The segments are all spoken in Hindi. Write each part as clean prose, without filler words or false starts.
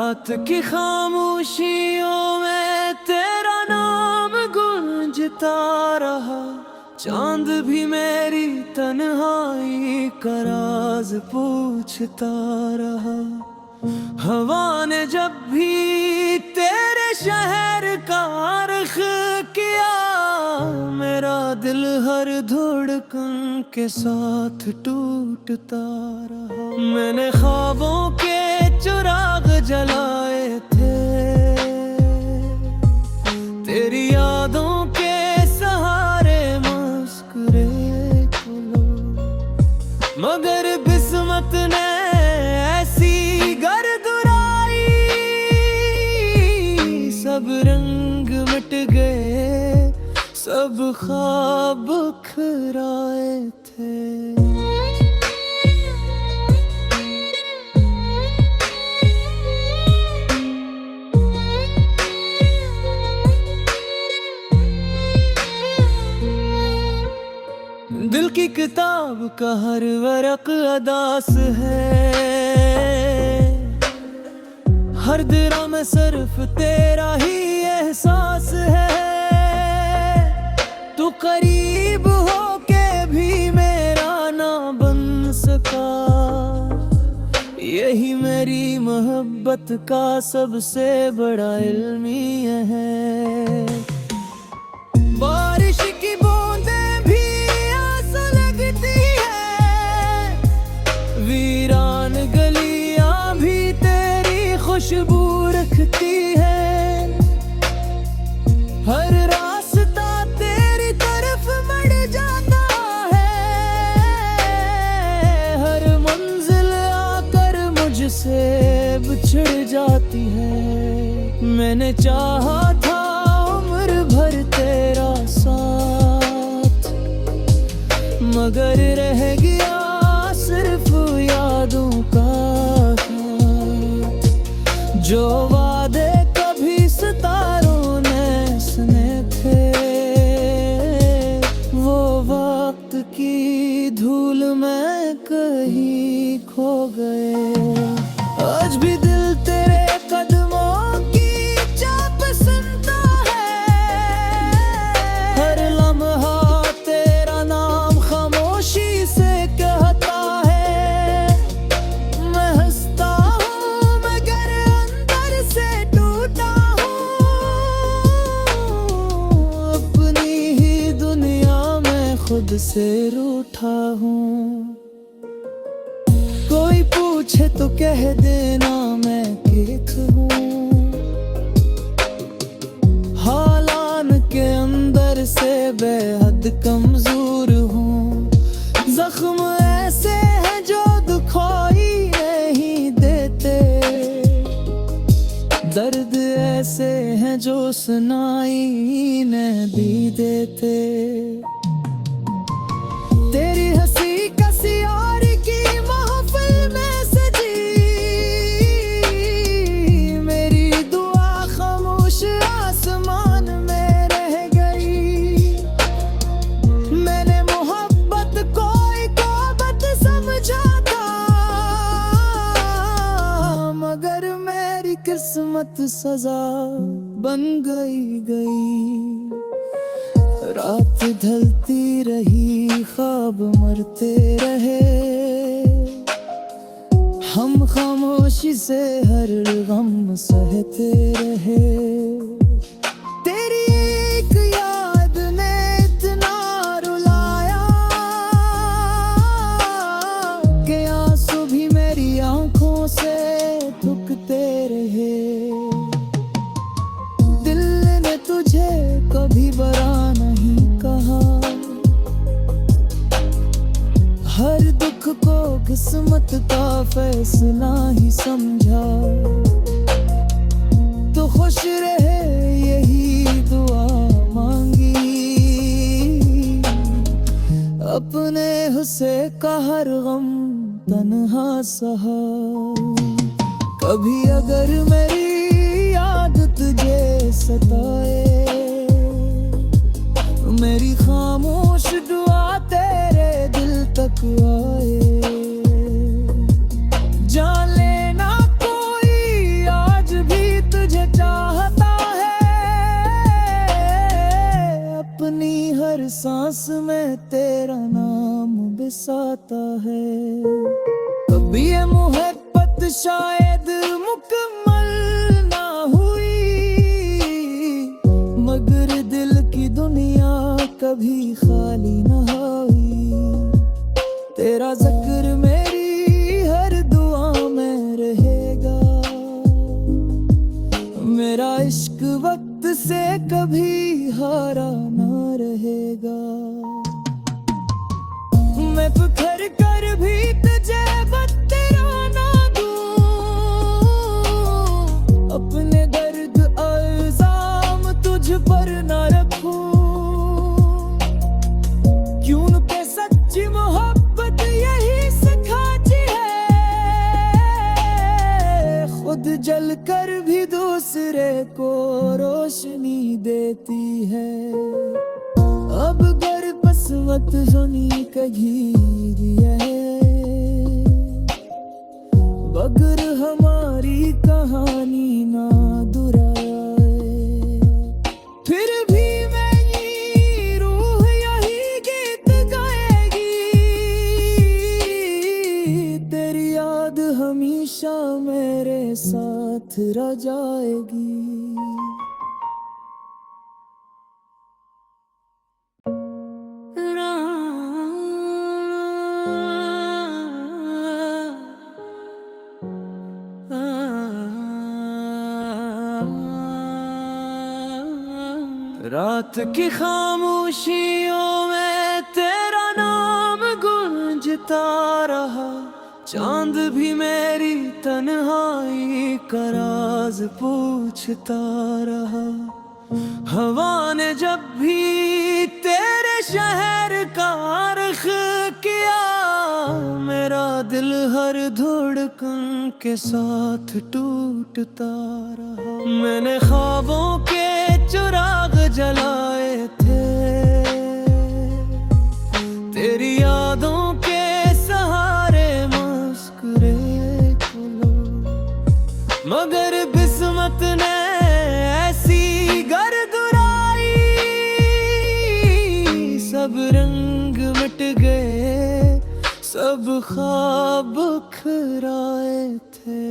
रात की खामोशियों में तेरा नाम गूंजता रहा। चांद भी मेरी तन्हाई का राज पूछता रहा। हवा ने जब भी तेरे शहर का रुख किया, मेरा दिल हर धड़कन के साथ टूटता रहा। मैंने ख्वाबों के चिराग जलाए थे, तेरी यादों के सहारे मुस्कुरे खुलो, मगर किस्मत ने ऐसी गर्दुराई, सब रंग मिट गए, सब ख्वाब बिखराए थे। दिल की किताब का हर वरक अदास है, हर दिरा में सिर्फ तेरा ही एहसास है। तू करीब हो के भी मेरा ना बन सका, यही मेरी मोहब्बत का सबसे बड़ा इल्मिया है। बारिश की बूंदें भी आस लगती है, वीरान गलियां भी तेरी खुशबू रखती है। हर रास्ता तेरी तरफ बढ़ जाता है, हर मंजिल आकर मुझसे बिछड़ जाती है। मैंने चाहा था उम्र भर तेरा साथ, मगर रह गया सिर्फ यादों का साथ। जो वादे कभी सितारों ने सुने थे, वो वक्त की धूल में कहीं खो गए। आज भी दिल तेरे कदमों की चाप सुनता है, हर लम्हा तेरा नाम खामोशी से कहता है। मैं हंसता हूँ मगर अंदर से टूटा हूँ, अपनी ही दुनिया में खुद से रूठा हूँ। कोई पूछे तो कह देना मैं किथ हूँ, हालान के अंदर से बेहद कमजोर हूँ। जख्म ऐसे हैं जो दुखाई नहीं देते, दर्द ऐसे हैं जो सुनाई नहीं देते। तेरी हंसी कसी और की महफिल में सजी, मेरी दुआ खामोश आसमान में रह गई। मैंने मोहब्बत को एक आबद समझा था, मगर मेरी किस्मत सजा बन गई। रात ढलती रही, ख्वाब मरते रहे, हम खामोशी से हर गम सहते रहे। तेरी एक याद ने इतना रुलाया कि आंसू भी मेरी आंखों से थूकते रहे। दिल ने तुझे कभी बरा नहीं कहा, हर दुख को किस्मत का फैसला ही समझा। तो खुश रहे यही दुआ मांगी, अपने हुस्से का हर गम तन्हा सहा। कभी अगर मेरी याद तुझे सताए, मेरी खामोश दुआ तेरे दिल तक आए। जान लेना कोई याद आता है। कभी ये मोहब्बत शायद मुकम्मल ना हुई, मगर दिल की दुनिया कभी खाली ना हुई। तेरा जिक्र मेरी हर दुआ में रहेगा, मेरा इश्क वक्त से कभी हारा ना रहेगा। मैं बिखर कर भी तुझे तेरा ना दूं, अपने दर्द इल्जाम तुझ पर ना रखूं। क्यों के सच्ची मोहब्बत यही सिखाती है, खुद जल कर भी दूसरे को रोशनी देती है। अब घर पसमत सुनी कघीरी है, बगर हमारी कहानी ना दुराए। फिर भी मेरी रूह यही गीत गाएगी, तेरी याद हमेशा मेरे साथ रह जाएगी। रात की खामोशियों में तेरा नाम गूंजता रहा, चांद भी मेरी तन्हाई का राज पूछता रहा। हवा ने जब भी तेरे शहर का रुख किया, मेरा दिल हर धड़कन के साथ टूटता रहा। मैंने ख्वाबों के चिराग जलाए थे, तेरी यादों के सहारे मुस्कुरे चलो, मगर किस्मत ने ऐसी गर्दुराई, सब रंग मिट गए, सब ख्वाब बिखराए थे।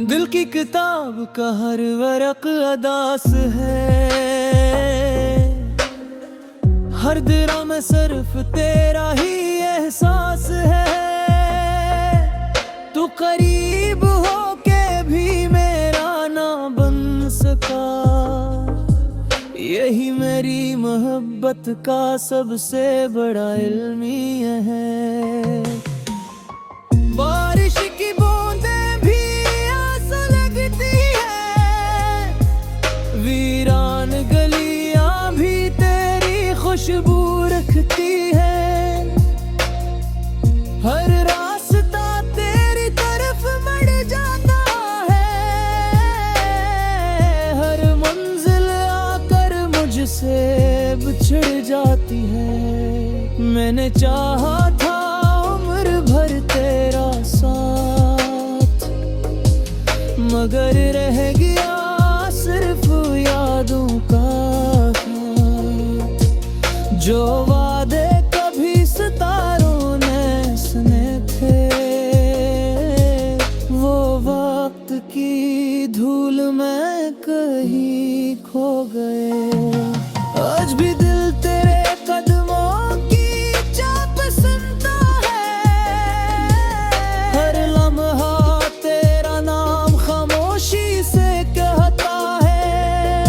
दिल की किताब का हर वरक अदास है, हर दिरा में सिर्फ तेरा ही एहसास है। तू करीब हो के भी मेरा ना बन सका, यही मेरी मोहब्बत का सबसे बड़ा इल्मिया है। बारिश की बूंदें भी आंसू लगती है, वीरान गलियां भी तेरी खुशबू रखती है। हर रास्ता तेरी तरफ मड़ जाता है, हर मंजिल आकर मुझसे बिछड़ जाती है। मैंने चाहा था उम्र भर तेरा साथ, मगर रह गया सिर्फ यादों का साथ। जो वादे कभी सितारों ने सुने थे, वो वक्त की धूल में कहीं खो गए। आज भी दिल तेरे कदमों की चाप सुनता है, हर लम्हा तेरा नाम खामोशी से कहता है।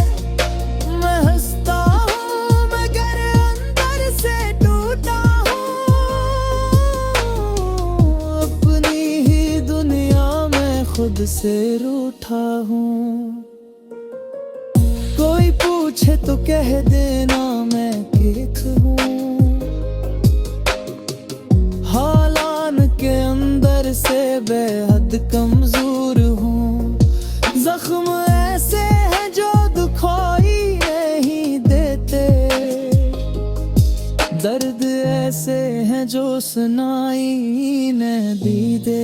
मैं हंसता हूँ मगर अंदर से टूटा हूँ, अपनी ही दुनिया में खुद से रूठा हूँ। कोई पूछे तो कह देना मैं केक हूँ, हालान के अंदर से बेहद कमजोर हूँ। जख्म ऐसे हैं जो दुखाई नहीं देते, दर्द ऐसे हैं जो सुनाई नहीं देते।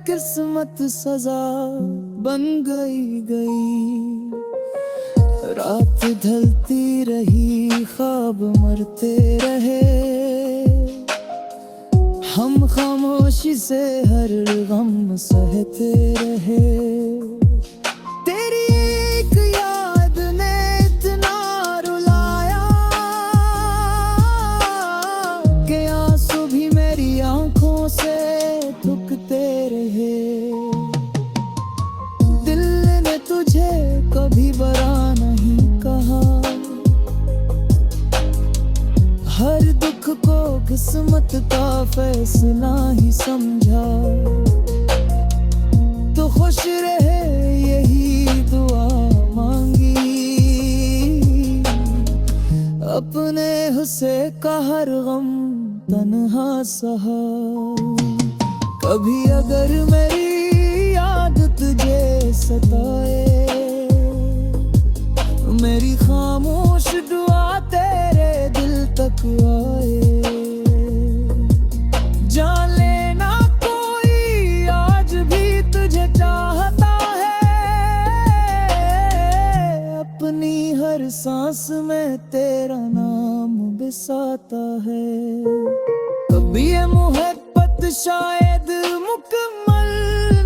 किस्मत सजा बन गई। रात ढलती रही, ख्वाब मरते रहे, हम खामोशी से हर गम सहते रहे। तेरी एक याद ने इतना रुलाया कि आंसू भी मेरी आंखों से थूकते रहे। दिल ने तुझे कभी बरा नहीं कहा, हर दुख को किस्मत का फैसला ही समझा। तो खुश रहे यही दुआ मांगी, अपने हुस्से का हर गम तन्हा सहा। कभी अगर मेरी याद तुझे सताए, मेरी खामोश दुआ तेरे दिल तक आए। जान लेना कोई आज भी तुझे चाहता है, अपनी हर सांस में तेरा नाम बिसाता है। कभी ये मोहब्बत शायद मुकम्मल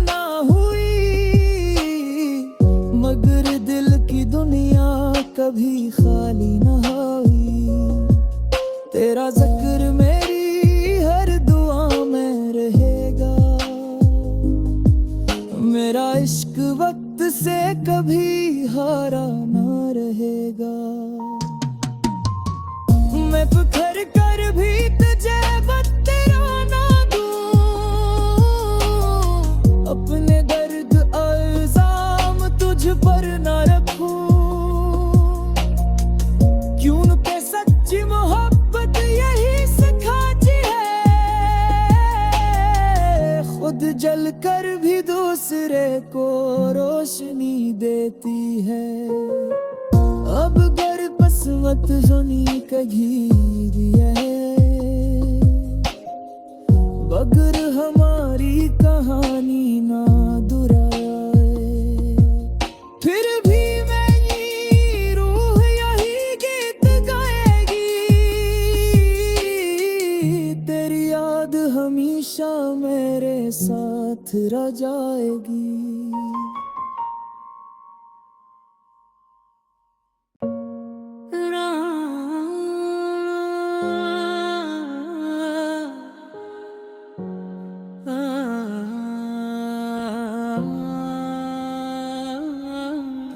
ना हुई, मगर दिल की दुनिया कभी खाली ना हुई। तेरा जिक्र मेरी हर दुआ में रहेगा, मेरा इश्क वक्त से कभी हारा ना रहेगा। मैं बिखर कर भी तुझे बतेरा ना दूं, अपने दर्द इल्जाम तुझ पर ना रखूं। क्यों के सच्ची मोहब्बत यही सिखाती है, खुद जल कर भी दूसरे को रोशनी देती है। अब गर किस्मत सुनी कघीर बगर हमारी कहानी ना दुराए। फिर भी मेरी रूह यही गीत गाएगी, तेरी याद हमेशा मेरे साथ रह जाएगी।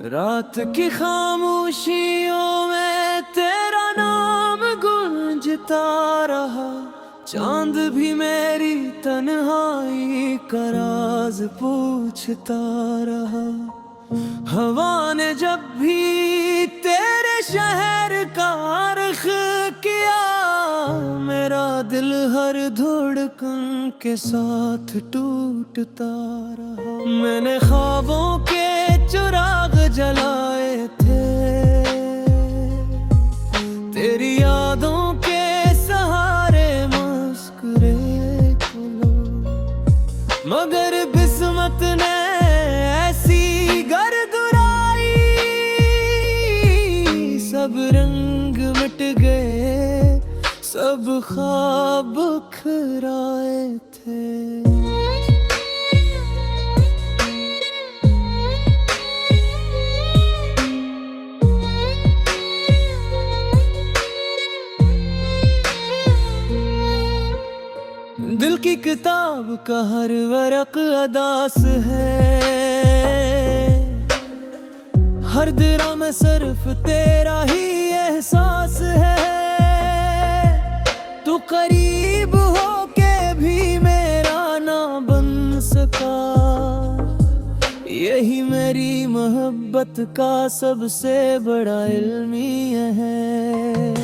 रात की खामोशियों में तेरा नाम गूंजता रहा, चांद भी मेरी तन्हाई का राज पूछता रहा। हवा ने जब भी तेरे शहर का रुख किया, मेरा दिल हर धड़कन के साथ टूटता रहा। मैंने ख्वाबों के चिराग जलाए थे, तेरी यादों के सहारे मुस्कुरे चलो, मगर किस्मत ने ऐसी गर्दुराई, सब रंग मिट गए, सब ख्वाब बिखराए थे। दिल की किताब का हर वरक अदास है, हर दिरा में सिर्फ तेरा ही एहसास है। तू करीब हो के भी मेरा ना बन सका, यही मेरी मोहब्बत का सबसे बड़ा इल्मिया है।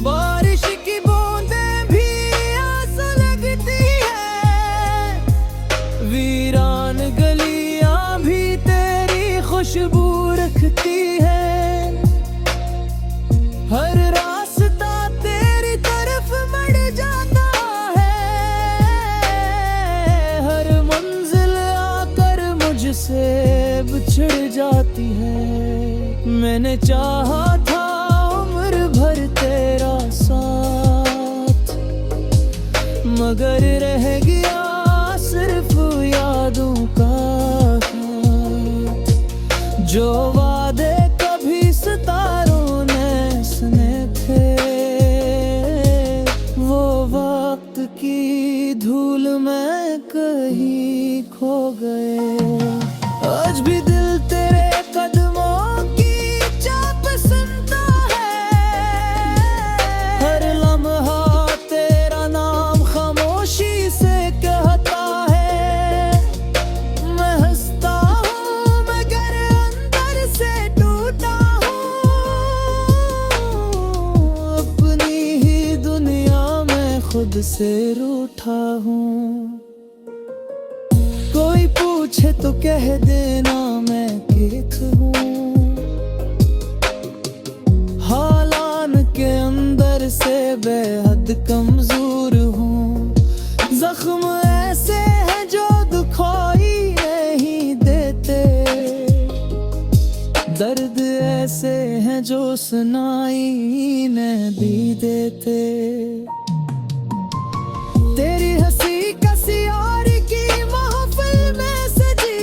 बारिश की बूंदें भी आस लगती है, वीरान गलियां भी तेरी खुशबू रखती है। हर रास्ता तेरी तरफ बढ़ जाता है, हर बिछड़ जाती है। मैंने चाहा था उम्र भर तेरा साथ, मगर रह गया सिर्फ यादों का साथ। जो वादे कभी सितारों ने सुने थे, वो वक्त की धूल में कहीं खो गए। आज भी दिल तेरे कदमों की चाप सुनता है, हर लम्हा तेरा नाम खामोशी से कहता है। मैं हंसता हूँ मगर अंदर से टूटा हूँ, अपनी ही दुनिया में खुद से रूठा हूँ। कोई पूछे तो कह देना मैं केत हूँ, हालान के अंदर से बेहद कमजोर हूँ। जख्म ऐसे हैं जो दुखाई नहीं देते, दर्द ऐसे हैं जो सुनाई नहीं देते। तेरी हंसी कसी और की महफिल में सजी,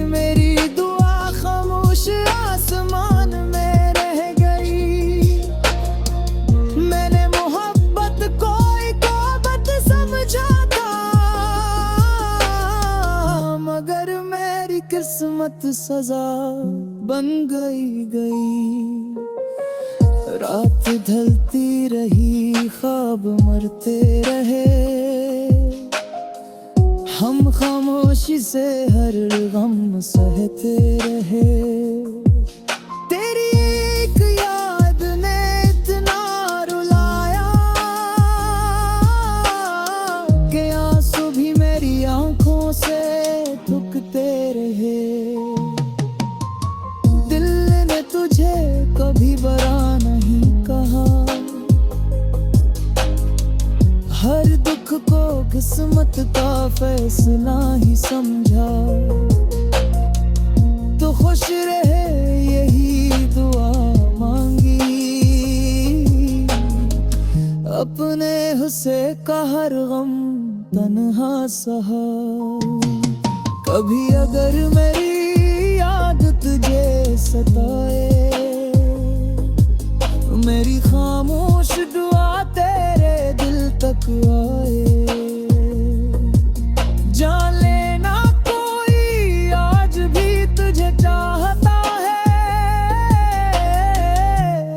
मेरी दुआ खामोश आसमान में रह गई। मैंने मोहब्बत को एक आबद समझा था, मगर मेरी किस्मत सजा बन गई। रात ढलती रही ख्वाब मरते रहे, हम खामोशी से हर गम सहते रहे। तेरी एक याद ने इतना रुलाया कि आंसू भी मेरी आंखों से थूकते रहे। दिल ने तुझे कभी बरा नहीं कहा, हर दुख को किस्मत का फैसला ही समझा। तो खुश रहे यही दुआ मांगी, अपने हुस्से का हर गम तन्हा सहा। कभी अगर मेरी याद तुझे सताए, मेरी खामोश दुआ तेरे दिल तक आए। जान लेना कोई आज भी तुझे चाहता है,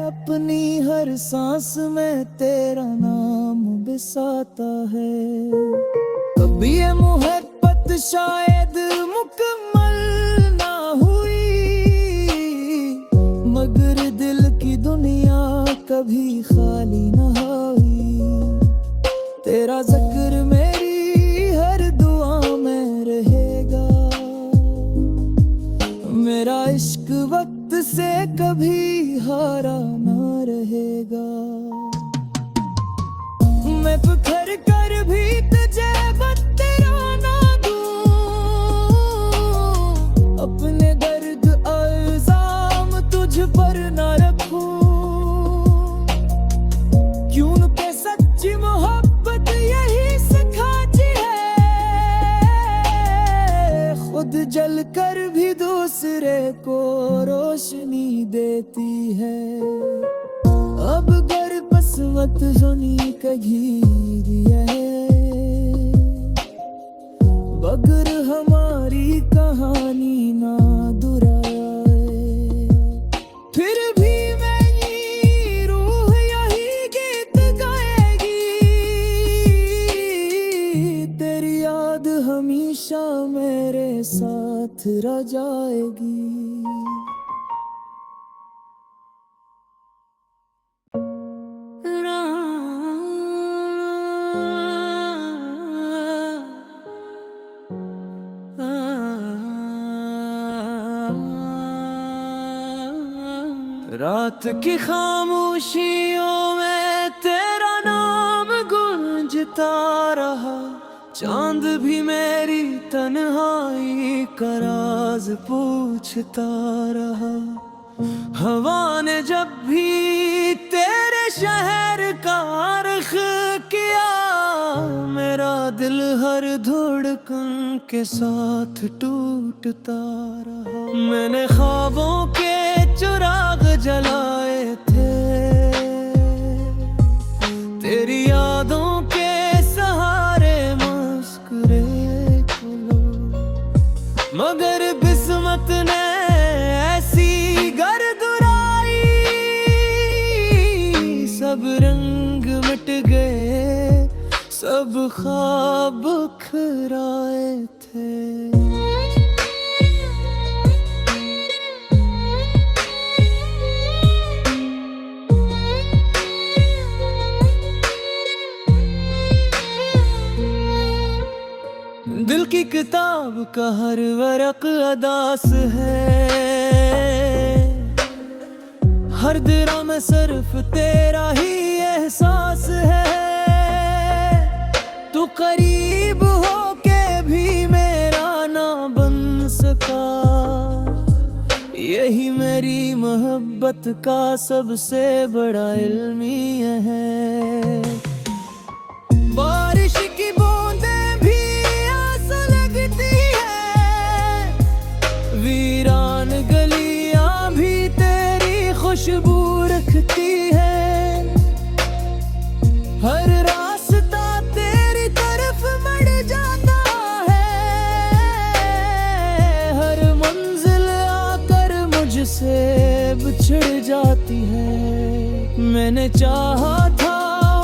अपनी हर सांस में तेरा नाम बिसाता है। कभी ये मोहब्बत शायद मुकम्मल ना हुई, मगर दिल की दुनिया कभी खाली न हुई। तेरा जिक्र मेरी हर दुआ में रहेगा, मेरा इश्क वक्त से कभी हारा ना रहेगा। मैं बिखर कर भी तुझे बत्तरा ना दूं, अपने दर्द इल्जाम तुझ पर ना रखूं। क्यों के सच्ची मोहब्बत यही सिखाती है, खुद जल कर भी दूसरे को रोशनी देती है। अब घर किस्मत सुनी कही है, बगर हमारी कहानी ना दुराए। फिर भी मेरी रूह यही गीत गाएगी, तेरी याद हमेशा मेरे साथ रह जाएगी। रात की खामोशियों में तेरा नाम गूंजता रहा, चांद भी मेरी तन्हाई का राज पूछता रहा। हवा ने जब भी तेरे शहर का रुख किया, मेरा दिल हर धड़कन के साथ टूटता रहा। मैंने ख्वाबों के चिराग जलाए थे, तेरी यादों के सहारे मुस्कुरे खुलो, मगर किस्मत ने ऐसी गर्दुराई, सब रंग मिट गए, सब ख्वाब बिखराए थे। दिल की किताब का हर वरक अदास है, हर दिरा में सिर्फ तेरा ही एहसास है। तू करीब हो के भी मेरा ना बन सका, यही मेरी मोहब्बत का सबसे बड़ा इल्मिया है। बारिश की बूंदें भी आस लगती है, वीरान गलियां भी तेरी खुशबू रखती है। हर रास्ता तेरी तरफ बढ़ जाता है, हर मंजिल आकर मुझसे बिछड़ जाती है। मैंने चाहा था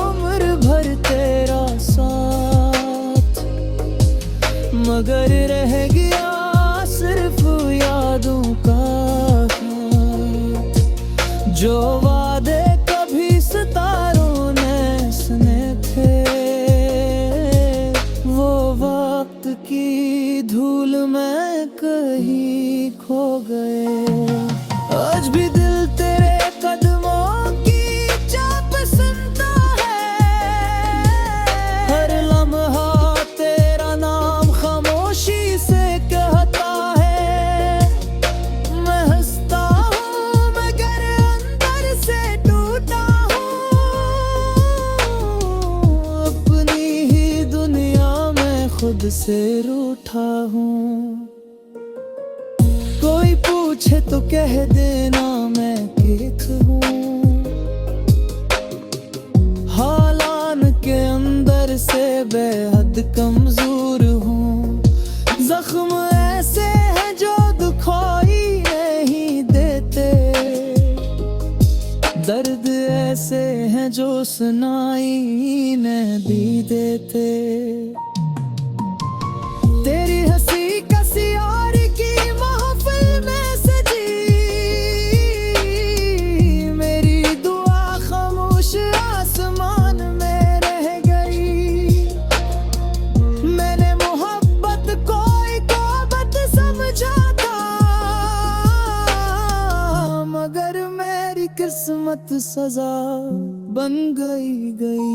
उम्र भर तेरा साथ, मगर रह गया सिर्फ यादों का साथ। जो वादे कभी सितारों ने सुने थे, वो वक्त की धूल में कहीं खो गए। आज भी दिल तेरे कदमों की चाप सुनता है, हर लम्हा तेरा नाम खामोशी से कहता है। मैं हंसता हूँ मगर अंदर से टूटा हूँ, अपनी ही दुनिया में खुद से रूठा हूँ। कोई पूछे तो कह देना मैं केक हूँ, हालान के अंदर से बेहद कमजोर हूँ। जख्म ऐसे हैं जो दुखाई नहीं देते, दर्द ऐसे हैं जो सुनाई नहीं देते। तेरी हंसी कसी और की महफिल में सजी, मेरी दुआ खामोश आसमान में रह गई। मैंने मोहब्बत को एक आबद समझा था, मगर मेरी किस्मत सजा बन गई।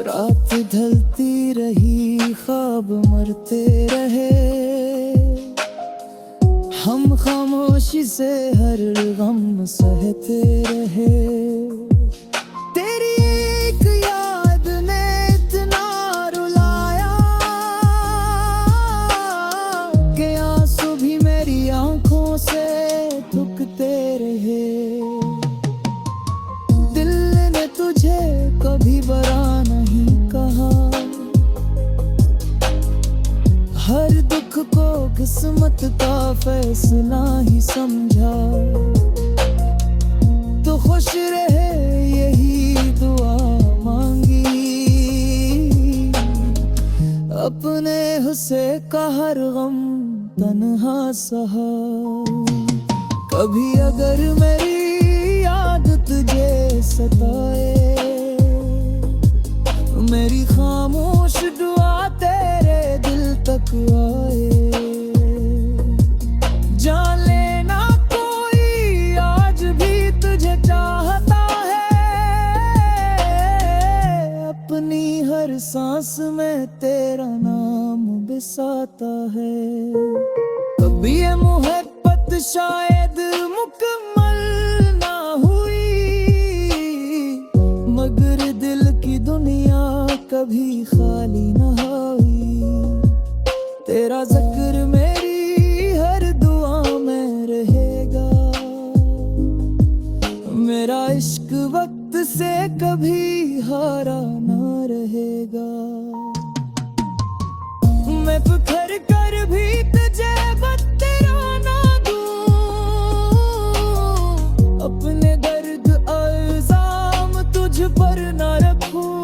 रात ढलती रही, ख्वाब मरते रहे, हम खामोशी से हर गम सहते रहे। तेरी एक याद ने इतना रुलाया कि आंसू भी मेरी आंखों से थूकते रहे। दिल ने तुझे कभी बरा नहीं कहा, हर दुख को किस्मत का फैसला ही समझा। तो खुश रहे यही दुआ मांगी, अपने हुस्से का हर गम तन्हा सहा। कभी अगर मेरी याद तुझे सताए, मेरी खामोश दुआ तेरे दिल तक आए। जान लेना कोई आज भी तुझे चाहता है, अपनी हर सांस में तेरा नाम बिसाता है। कभी ये मोहब्बत शायद मुकम्मल ना हुई, मगर दिल की दुनिया कभी खाली ना हुई। तेरा जिक्र मेरी हर दुआ में रहेगा, मेरा इश्क वक्त से कभी हारा ना रहेगा। मैं बिखर कर भी तुझे तेरा ना दूं, अपने दर्द इल्जाम तुझ पर ना रखूं।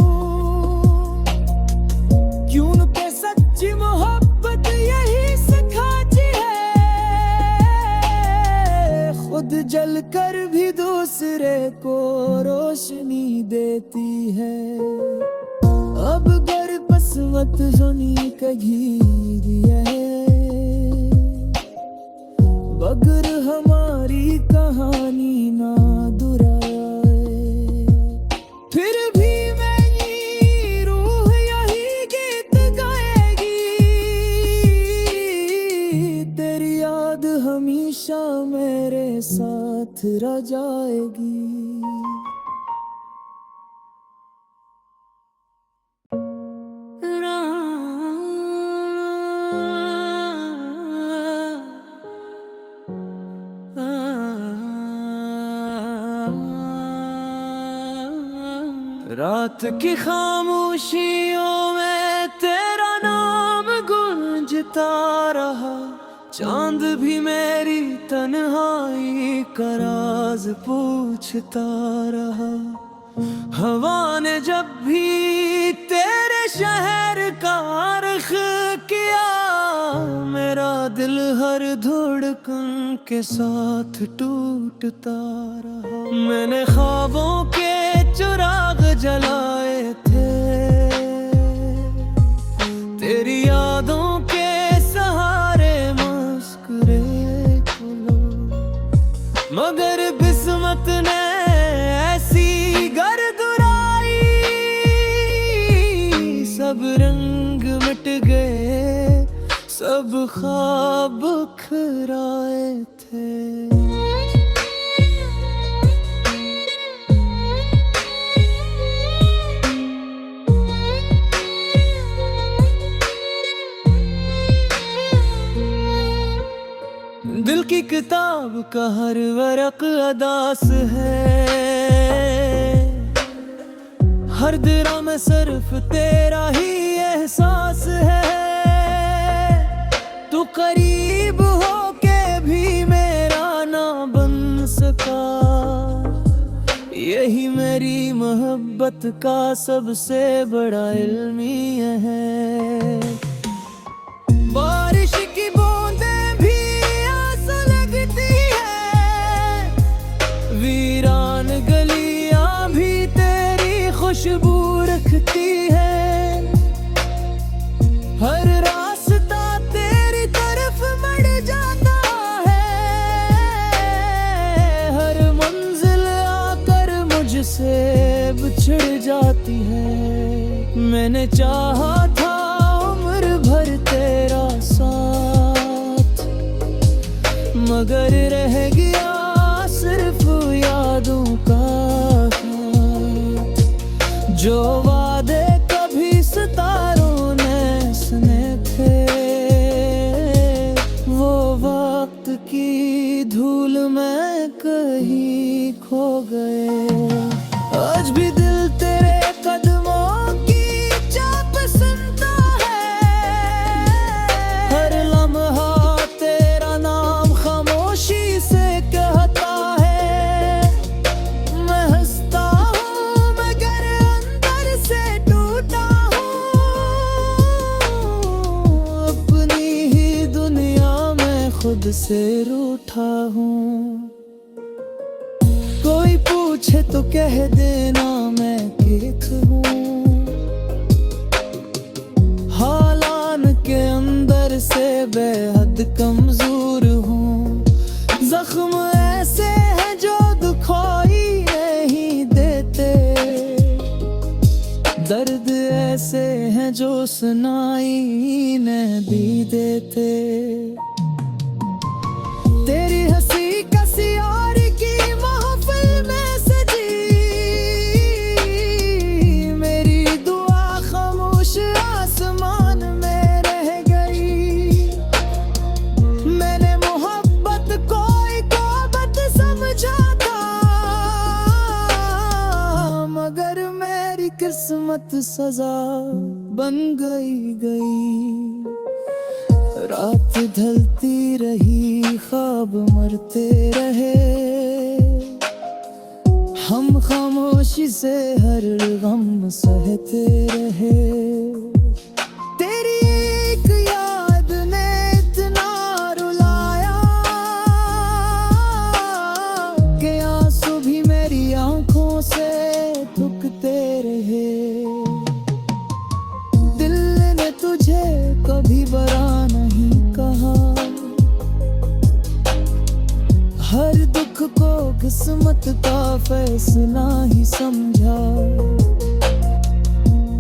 क्यों के सच्ची मोहब्बत यही सिखाती है, खुद जल कर भी दूसरे को रोशनी देती है। अब घर पसवत सुनी कघीरी है, बगर हमारी कहानी ना दुराए। फिर भी मेरी रूह यही गीत गाएगी, तेरी याद हमेशा मेरे साथ रह जाएगी। रात की खामोशियों में तेरा नाम गूंजता रहा, चांद भी मेरी तन्हाई का राज पूछता रहा। हवा ने जब भी तेरे शहर का रुख किया, मेरा दिल हर धड़कन के साथ टूटता रहा। मैंने ख्वाबों के चिराग जलाए थे, तेरी यादों के सहारे मुस्कुरे खुलो, मगर किस्मत ने ऐसी गर्दुराई, सब रंग मिट गए, सब ख्वाब बिखराए थे। दिल की किताब का हर वरक अदास है, हर दिरा में सिर्फ तेरा ही एहसास है। तू करीब हो के भी मेरा ना बन सका, यही मेरी मोहब्बत का सबसे बड़ा इल्मिया है। बारिश की बूंदें वीरान गलियां भी तेरी खुशबू रखती है, हर रास्ता तेरी तरफ बढ़ जाता है, हर मंजिल आकर मुझसे बिछड़ जाती है। मैंने चाहा था उम्र भर तेरा साथ, मगर रह गया सिर्फ यादों का साथ। जो वादे कभी सितारों ने सुने थे, वो वक्त की धूल में कहीं खो गए। आज भी दिल तेरे कदमों की चाप सुनता है, हर लम्हा तेरा नाम खामोशी से कहता है। मैं हंसता हूँ मगर अंदर से टूटा हूँ, अपनी ही दुनिया में खुद से रूठा हूँ। कोई पूछे तो कह देना मैं किथ हूँ, हालान के अंदर से बेहद कमजोर हूँ। जख्म ऐसे हैं जो दुखाई नहीं देते, दर्द ऐसे हैं जो सुनाई नहीं भी देते। तेरी हंसी किसी और की महफिल में सजी, मेरी दुआ खामोश आसमान में रह गई। मैंने मोहब्बत को इबादत समझा था, मगर मेरी किस्मत सजा बन गई। रात ढलती रही, ख्वाब मरते रहे, हम खामोशी से हर गम सहते रहे। तेरी एक याद ने इतना रुलाया कि आंसू भी मेरी आंखों से थूकते रहे। दिल ने तुझे कभी बरा नहीं कहा, हर दुख को किस्मत का फैसला ही समझा।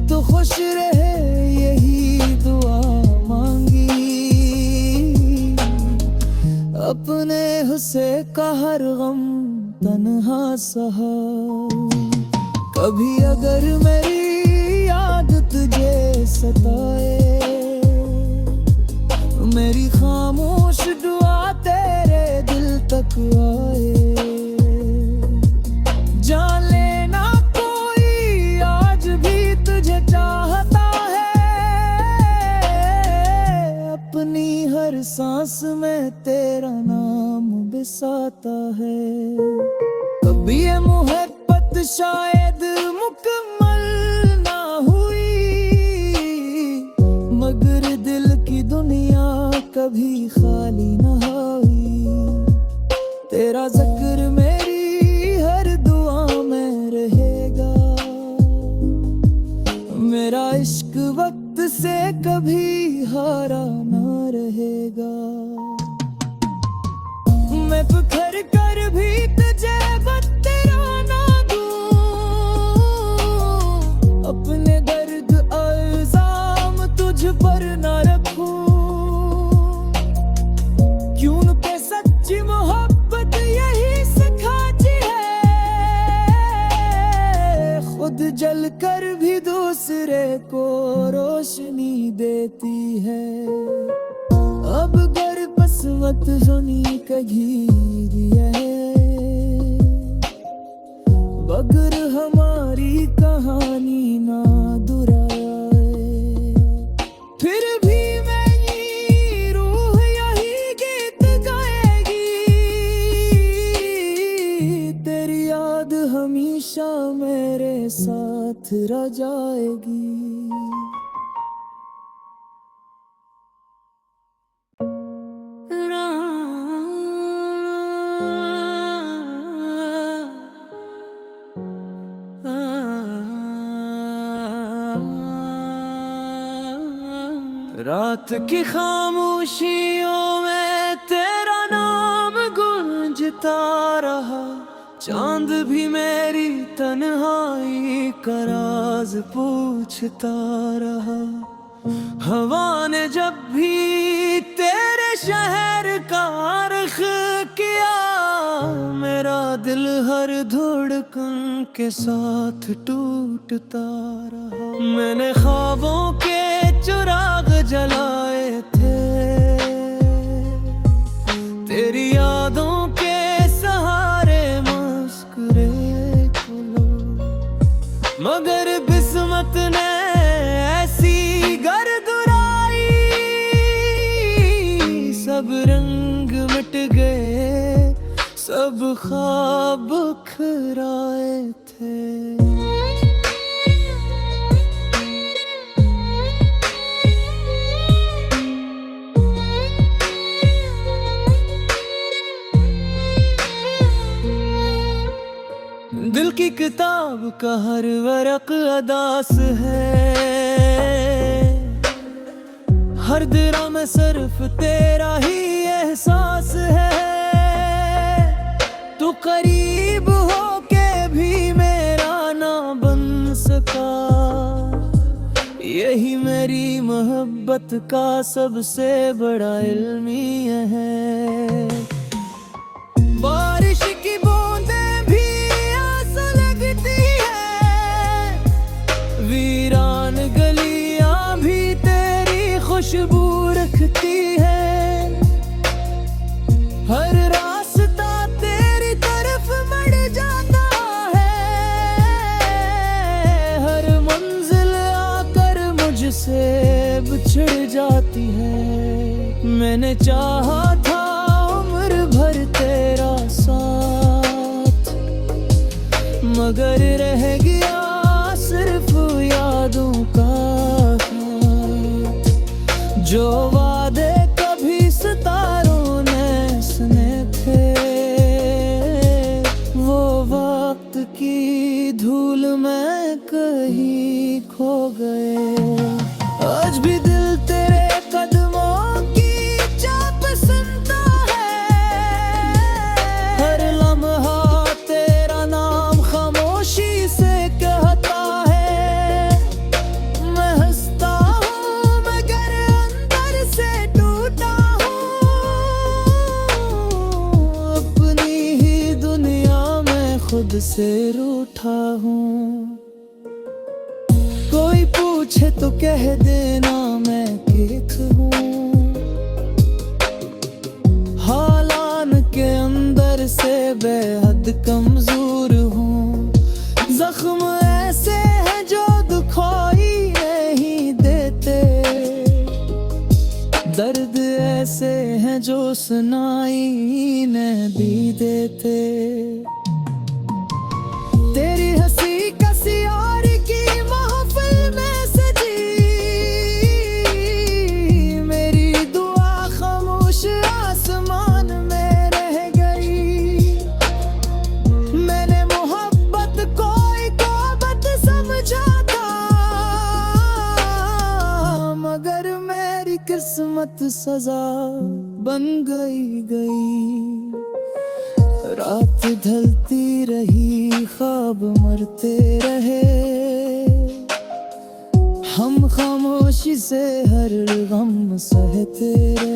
तो खुश रहे यही दुआ मांगी, अपने हुस्से का हर गम तन्हा सहा। कभी अगर मेरी याद तुझे सताए, मेरी खामोश दुआ तेरे दिल तक आए। जान लेना कोई आज भी तुझे चाहता है, अपनी हर सांस में तेरा नाम बिसाता है। कभी ये मोहब्बत शायद मुकम्मल ना हुई, मगर दिल की दुनिया कभी खाली ना हुई। तेरा जिक्र मेरी हर दुआ में रहेगा, मेरा इश्क वक्त से कभी हारा ना रहेगा। मैं बिखर कर भी तुझे तेरा ना दूं, अपने दर्द इल्जाम तुझ पर ना रखूं। क्यों के सच्ची मोहब्बत यही सिखाती है, खुद जल कर भी दूसरे को रोशनी देती है। अब गर किस्मत जोनी का घीर है, बगर हमारी कहानी ना दुराए। फिर भी मेरी रूह यही गीत गाएगी, तेरी याद हमेशा मेरे साथ रह जाएगी। रात की खामोशियों में तेरा नाम गूंजता रहा, चांद भी मेरी तन्हाई का राज पूछता रहा। हवा ने जब भी तेरे शहर का रुख किया, मेरा दिल हर धड़कन के साथ टूटता रहा। मैंने ख्वाबों के चिराग जलाए थे, तेरी यादों के सहारे मुस्कुरे खुलो, मगर किस्मत ने ऐसी गर्दुराई, सब रंग मिट गए, सब ख्वाब बिखराए थे। दिल की किताब का हर वरक अदास है, हर दिरा में सिर्फ तेरा ही एहसास है। तू करीब हो के भी मेरा ना बन सका, यही मेरी मोहब्बत का सबसे बड़ा इल्मिया है। बारिश की बूंदें भी आस लगती है, वीरान गलियां भी तेरी खुशबू रखती है। हर रास्ता तेरी तरफ मड़ जाता है, हर मंजिल आकर मुझसे बिछड़ जाती है। मैंने चाहा था उम्र भर तेरा साथ, मगर रह गया सिर्फ यादों का साथ। जो वादे कभी सितारों ने सुने थे, वो वक्त की धूल में कहीं खो गए। आज भी दिल तेरे कदमों की चाप सुनता है, हर लम्हा तेरा नाम खामोशी से कहता है। मैं हंसता हूँ मगर अंदर से टूटा हूँ, अपनी ही दुनिया में खुद से रूठा हूँ। कोई पूछे तो कह देना मैं किक हूँ, हालान के अंदर से बेहद कमजोर हूँ। जख्म ऐसे हैं जो दुखाई नहीं देते, दर्द ऐसे हैं जो सुनाई नहीं देते। तेरी हंसी कसी और की महफिल में सजी, मेरी दुआ खामोश आसमान में रह गई। मैंने मोहब्बत को एक आबद समझा था, मगर मेरी किस्मत सजा बन गई। रात ढलती रही ख्वाब मरते रहे, हम खामोशी से हर गम सहते रहे।